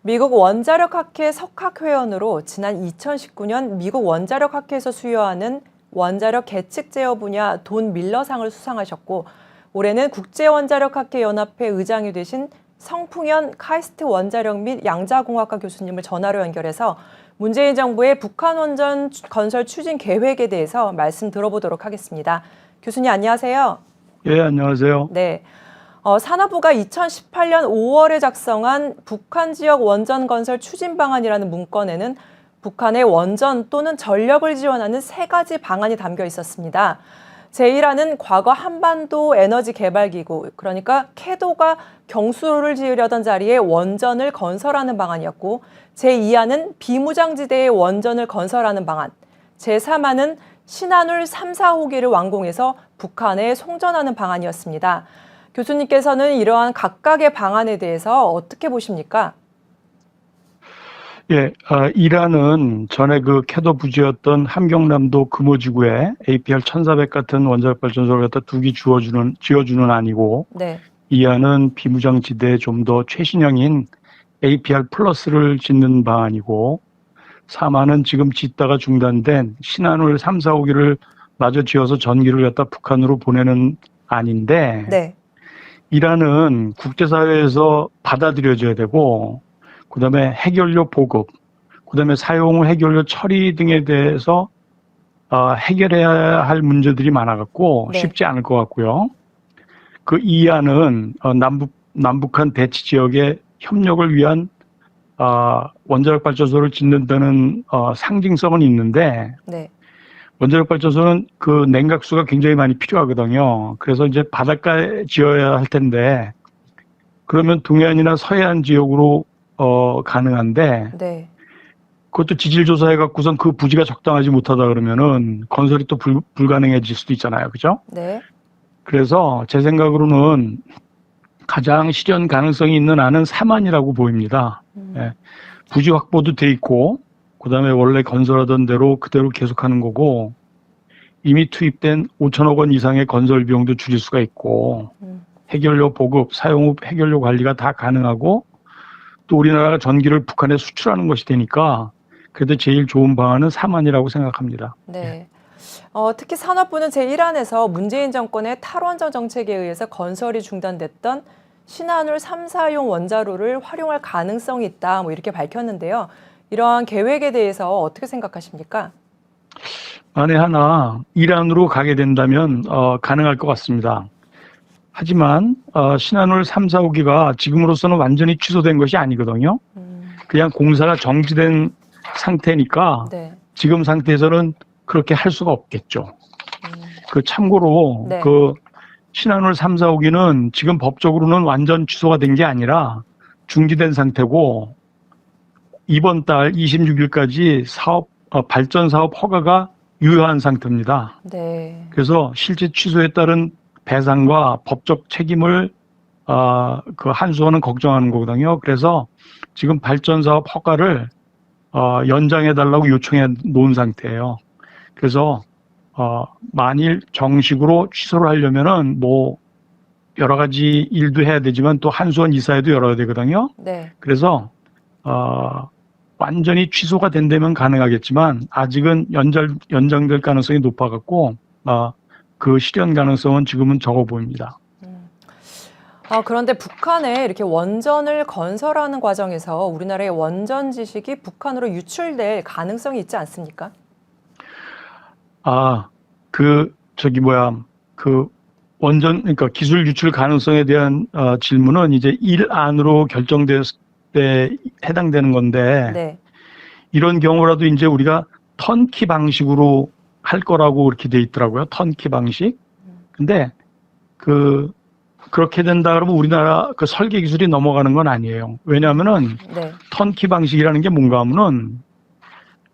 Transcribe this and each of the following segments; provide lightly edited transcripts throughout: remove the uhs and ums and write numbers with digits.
미국 원자력학회 석학회원으로 지난 2019년 미국 원자력학회에서 수여하는 원자력 계측 제어 분야 돈 밀러상을 수상하셨고, 올해는 국제원자력학회 연합회 의장이 되신 성풍현 카이스트 원자력 및 양자공학과 교수님을 전화로 연결해서 문재인 정부의 북한 원전 건설 추진 계획에 대해서 말씀 들어보도록 하겠습니다. 교수님 안녕하세요. 예, 안녕하세요. 네. 산업부가 2018년 5월에 작성한 북한 지역 원전 건설 추진 방안이라는 문건에는 북한의 원전 또는 전력을 지원하는 세 가지 방안이 담겨 있었습니다. 제1안은 과거 한반도 에너지 개발기구, 그러니까 캐도가 경수로를 지으려던 자리에 원전을 건설하는 방안이었고, 제2안은 비무장지대에 원전을 건설하는 방안, 제3안은 신한울 3, 4호기를 완공해서 북한에 송전하는 방안이었습니다. 교수님께서는 이러한 각각의 방안에 대해서 어떻게 보십니까? 예, 이란은 전에 그 캐도 부지였던 함경남도 금호지구에 APR 1400 같은 원자력 발전소를 갖다 지어주는 안이고, 네. 이 안은 비무장지대에 좀 더 최신형인 APR 플러스를 짓는 방안이고, 3안은 지금 짓다가 중단된 신한울 3, 4호기를 마저 지어서 전기를 갖다 북한으로 보내는 안인데, 네. 이란은 국제사회에서 받아들여져야 되고, 그 다음에 핵연료 보급, 그 다음에 사용 후 핵연료 처리 등에 대해서 해결해야 할 문제들이 많아갖고 네. 쉽지 않을 것 같고요. 그 이안은 남북한 대치 지역의 협력을 위한 원자력 발전소를 짓는다는 상징성은 있는데, 네. 원자력 발전소는 그 냉각수가 굉장히 많이 필요하거든요. 그래서 이제 바닷가에 지어야 할 텐데, 그러면 동해안이나 서해안 지역으로 가능한데, 네. 그것도 지질 조사해갖고선 그 부지가 적당하지 못하다 그러면은 건설이 또 불가능해질 수도 있잖아요. 그죠? 네. 그래서 제 생각으로는 가장 실현 가능성이 있는 안은 3안이라고 보입니다. 예. 부지 확보도 돼 있고, 그 다음에 원래 건설하던 대로 그대로 계속하는 거고, 이미 투입된 5천억 원 이상의 건설 비용도 줄일 수가 있고, 핵연료 보급, 사용 후 핵연료 관리가 다 가능하고, 또 우리나라가 전기를 북한에 수출하는 것이 되니까, 그래도 제일 좋은 방안은 3안이라고 생각합니다. 네. 특히 산업부는 제1안에서 문재인 정권의 탈원전 정책에 의해서 건설이 중단됐던 신한울 3, 4용 원자로를 활용할 가능성이 있다, 이렇게 밝혔는데요. 이러한 계획에 대해서 어떻게 생각하십니까? 만에 하나 이란으로 가게 된다면 가능할 것 같습니다. 하지만 신한울 3, 4호기가 지금으로서는 완전히 취소된 것이 아니거든요. 그냥 공사가 정지된 상태니까 네. 지금 상태에서는 그렇게 할 수가 없겠죠. 그 참고로 네. 그 신한울 3, 4호기는 지금 법적으로는 완전 취소가 된 게 아니라 중지된 상태고, 이번 달 26일까지 발전 사업 허가가 유효한 상태입니다. 네. 그래서 실제 취소에 따른 배상과 법적 책임을 그 한수원은 걱정하는 거거든요. 그래서 지금 발전 사업 허가를 연장해 달라고 요청해 놓은 상태예요. 그래서 만일 정식으로 취소를 하려면은 뭐 여러 가지 일도 해야 되지만 또 한수원 이사회도 열어야 되거든요. 네. 그래서 완전히 취소가 된다면 가능하겠지만 아직은 연장될 가능성이 높아갖고 그 실현 가능성은 지금은 적어 보입니다. 그런데 북한에 이렇게 원전을 건설하는 과정에서 우리나라의 원전 지식이 북한으로 유출될 가능성이 있지 않습니까? 그러니까 기술 유출 가능성에 대한 질문은 이제 1안으로 결정됐을 때 해당되는 건데, 네. 이런 경우라도 이제 우리가 턴키 방식으로 할 거라고 이렇게 돼 있더라고요. 턴키 방식. 근데 그렇게 된다 그러면 우리나라 그 설계 기술이 넘어가는 건 아니에요. 왜냐하면은 네. 턴키 방식이라는 게 뭔가 하면은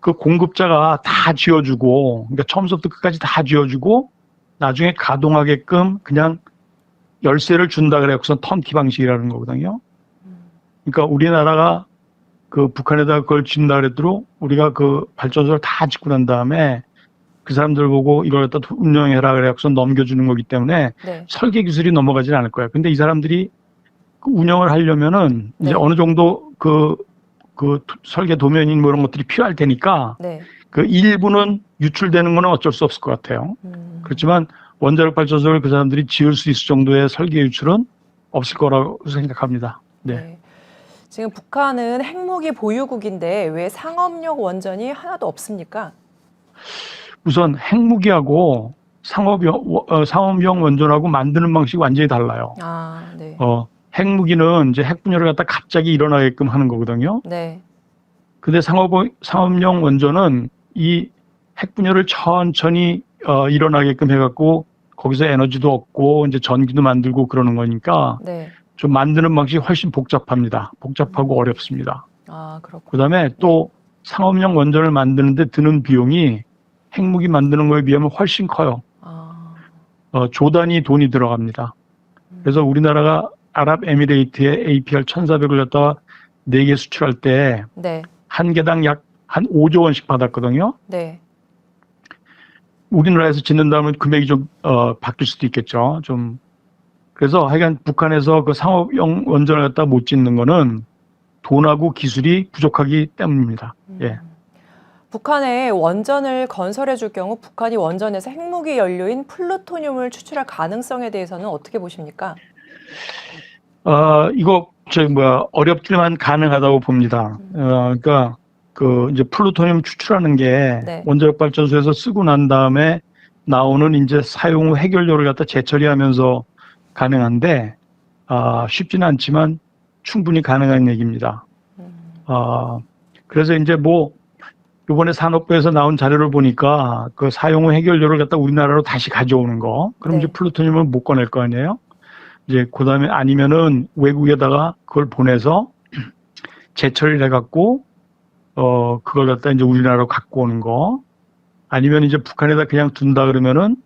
그 공급자가 다 쥐어주고, 그러니까 처음부터 끝까지 다 쥐어주고 나중에 가동하게끔 그냥 열쇠를 준다 그래서 턴키 방식이라는 거거든요. 그러니까 우리나라가 그 북한에다가 그걸 준다 그랬도록 우리가 그 발전소를 다 짓고 난 다음에 그 사람들 보고 이걸 갖다 운영해라 그래서 넘겨주는 거기 때문에 네. 설계 기술이 넘어가진 않을 거예요. 근데 이 사람들이 그 운영을 하려면은 이제 네. 어느 정도 그 그 설계 도면인 뭐 이런 것들이 필요할 테니까 네. 그 일부는 유출되는 건 어쩔 수 없을 것 같아요. 그렇지만 원자력 발전소를 그 사람들이 지을 수 있을 정도의 설계 유출은 없을 거라고 생각합니다. 네. 네. 지금 북한은 핵무기 보유국인데 왜 상업용 원전이 하나도 없습니까? 우선 핵무기하고 상업용 원전하고 만드는 방식이 완전히 달라요. 아, 네. 핵무기는 이제 핵분열을 갖다 갑자기 일어나게끔 하는 거거든요. 네. 근데 상업용 원전은 이 핵분열을 천천히 일어나게끔 해갖고 거기서 에너지도 얻고 이제 전기도 만들고 그러는 거니까 네. 좀 만드는 방식이 훨씬 복잡합니다. 복잡하고 어렵습니다. 아, 그렇군요. 그다음에 또 상업용 원전을 만드는데 드는 비용이 핵무기 만드는 거에 비하면 훨씬 커요. 아, 조 단위 돈이 들어갑니다. 그래서 우리나라가 아랍에미레이트에 APR 1400을 갖다가 4개 수출할 때 네. 한 개당 약 한 5조 원씩 받았거든요. 네. 우리나라에서 짓는다면 금액이 좀 바뀔 수도 있겠죠. 좀 그래서 하여간 북한에서 그 상업용 원전을 갖다 못 짓는 거는 돈하고 기술이 부족하기 때문입니다. 예. 북한에 원전을 건설해 줄 경우 북한이 원전에서 핵무기 연료인 플루토늄을 추출할 가능성에 대해서는 어떻게 보십니까? 이거 어렵지만 가능하다고 봅니다. 그러니까 그 이제 플루토늄 추출하는 게 네. 원자력 발전소에서 쓰고 난 다음에 나오는 이제 사용 후 핵연료를 갖다 재처리하면서 가능한데 쉽지는 않지만 충분히 가능한 얘기입니다. 그래서 이제 뭐 이번에 산업부에서 나온 자료를 보니까 그 사용 후 핵연료를 갖다 우리나라로 다시 가져오는 거, 그럼 네. 이제 플루토늄을 못 꺼낼 거 아니에요? 이제 그다음에 아니면은 외국에다가 그걸 보내서 재처리를 해갖고 그걸 갖다 이제 우리나라로 갖고 오는 거, 아니면 이제 북한에다 그냥 둔다 그러면은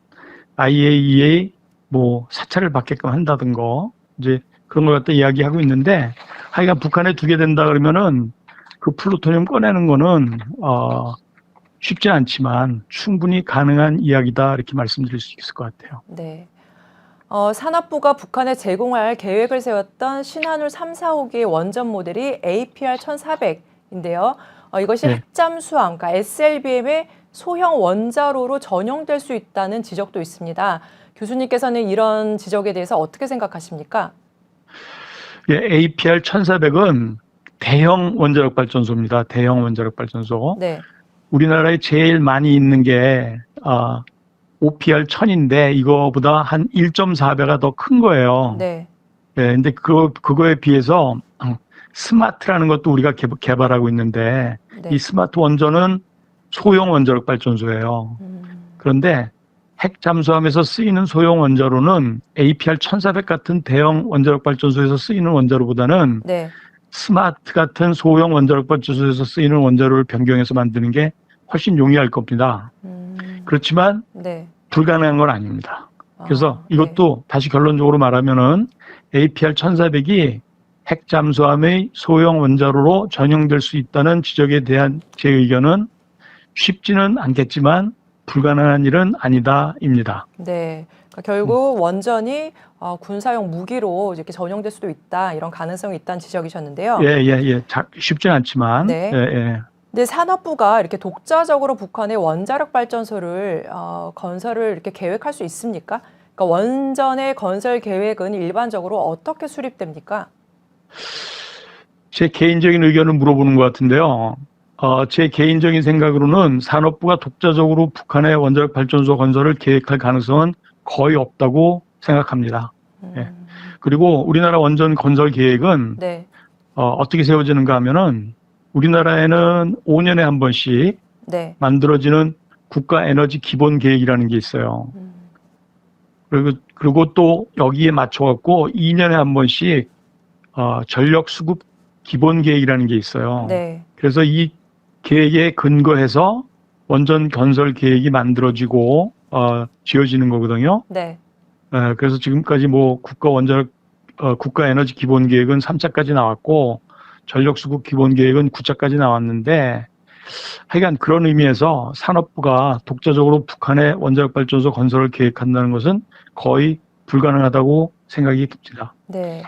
IAEA 뭐 사찰을 받게끔 한다든가 이제 그런 걸 갖다 이야기하고 있는데, 하여간 북한에 두게 된다 그러면은 그 플루토늄 꺼내는 거는 쉽지 않지만 충분히 가능한 이야기다, 이렇게 말씀드릴 수 있을 것 같아요. 네. 산업부가 북한에 제공할 계획을 세웠던 신한울 3, 4호기의 원전 모델이 APR 1400인데요. 이것이 네. 핵잠수함, 그러니까 SLBM의 소형 원자로로 전용될 수 있다는 지적도 있습니다. 교수님께서는 이런 지적에 대해서 어떻게 생각하십니까? 예, APR 1400은 대형 원자력 발전소입니다. 대형 원자력 발전소. 네. 우리나라에 제일 많이 있는 게 OPR 1000인데 이거보다 한 1.4배가 더 큰 거예요. 네. 예, 근데 그거에 비해서 스마트라는 것도 우리가 개발하고 있는데 네. 이 스마트 원전은 소형 원자력 발전소예요. 그런데 핵 잠수함에서 쓰이는 소형 원자로는 APR 1400 같은 대형 원자력 발전소에서 쓰이는 원자로보다는 네. 스마트 같은 소형 원자력 발전소에서 쓰이는 원자로를 변경해서 만드는 게 훨씬 용이할 겁니다. 그렇지만 네. 불가능한 건 아닙니다. 그래서 네. 이것도 다시 결론적으로 말하면은 APR 1400이 핵 잠수함의 소형 원자로로 전용될 수 있다는 지적에 대한 제 의견은 쉽지는 않겠지만 불가능한 일은 아니다입니다. 네. 그러니까 결국 원전이 군사용 무기로 이렇게 전용될 수도 있다, 이런 가능성이 있다는 지적이셨는데요. 예. 쉽지는 않지만. 네. 예. 근데 산업부가 이렇게 독자적으로 북한의 원자력 발전소를 건설을 이렇게 계획할 수 있습니까? 그러니까 원전의 건설 계획은 일반적으로 어떻게 수립됩니까? 제 개인적인 의견을 물어보는 것 같은데요. 제 개인적인 생각으로는 산업부가 독자적으로 북한의 원자력 발전소 건설을 계획할 가능성은 거의 없다고 생각합니다. 예. 그리고 우리나라 원전 건설 계획은 네. 어떻게 세워지는가 하면은 우리나라에는 5년에 한 번씩 네. 만들어지는 국가 에너지 기본 계획이라는 게 있어요. 그리고 또 여기에 맞춰갖고 2년에 한 번씩 전력 수급 기본 계획이라는 게 있어요. 네. 그래서 이 계획에 근거해서 원전 건설 계획이 만들어지고 지어지는 거거든요. 네. 그래서 지금까지 뭐 국가 에너지 기본 계획은 3차까지 나왔고 전력 수급 기본 계획은 9차까지 나왔는데, 하여간 그런 의미에서 산업부가 독자적으로 북한의 원자력 발전소 건설을 계획한다는 것은 거의 불가능하다고 생각이 듭니다. 네.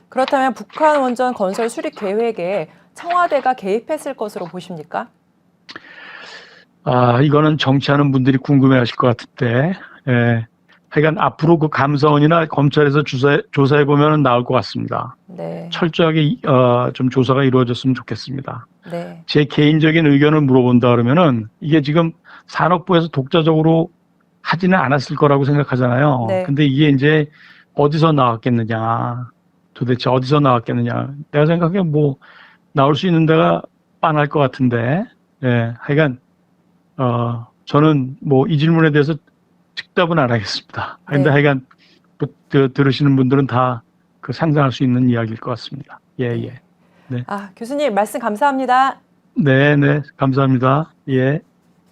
그렇다면 북한 원전 건설 수립 계획에 청와대가 개입했을 것으로 보십니까? 이거는 정치하는 분들이 궁금해하실 것 같은데, 예. 하여간 앞으로 그 감사원이나 검찰에서 조사해 보면 나올 것 같습니다. 네. 철저하게 좀 조사가 이루어졌으면 좋겠습니다. 네. 제 개인적인 의견을 물어본다 그러면은 이게 지금 산업부에서 독자적으로 하지는 않았을 거라고 생각하잖아요. 네. 근데 이게 이제 어디서 나왔겠느냐, 도대체 어디서 나왔겠느냐. 내가 생각해 뭐 나올 수 있는 데가 빤할 것 같은데, 예, 하여간 저는 뭐 이 질문에 대해서 즉답은 안 하겠습니다. 근데 네. 하여간 들으시는 분들은 다 그 상상할 수 있는 이야기일 것 같습니다. 예, 예. 교수님 말씀 감사합니다. 네, 네, 감사합니다. 예.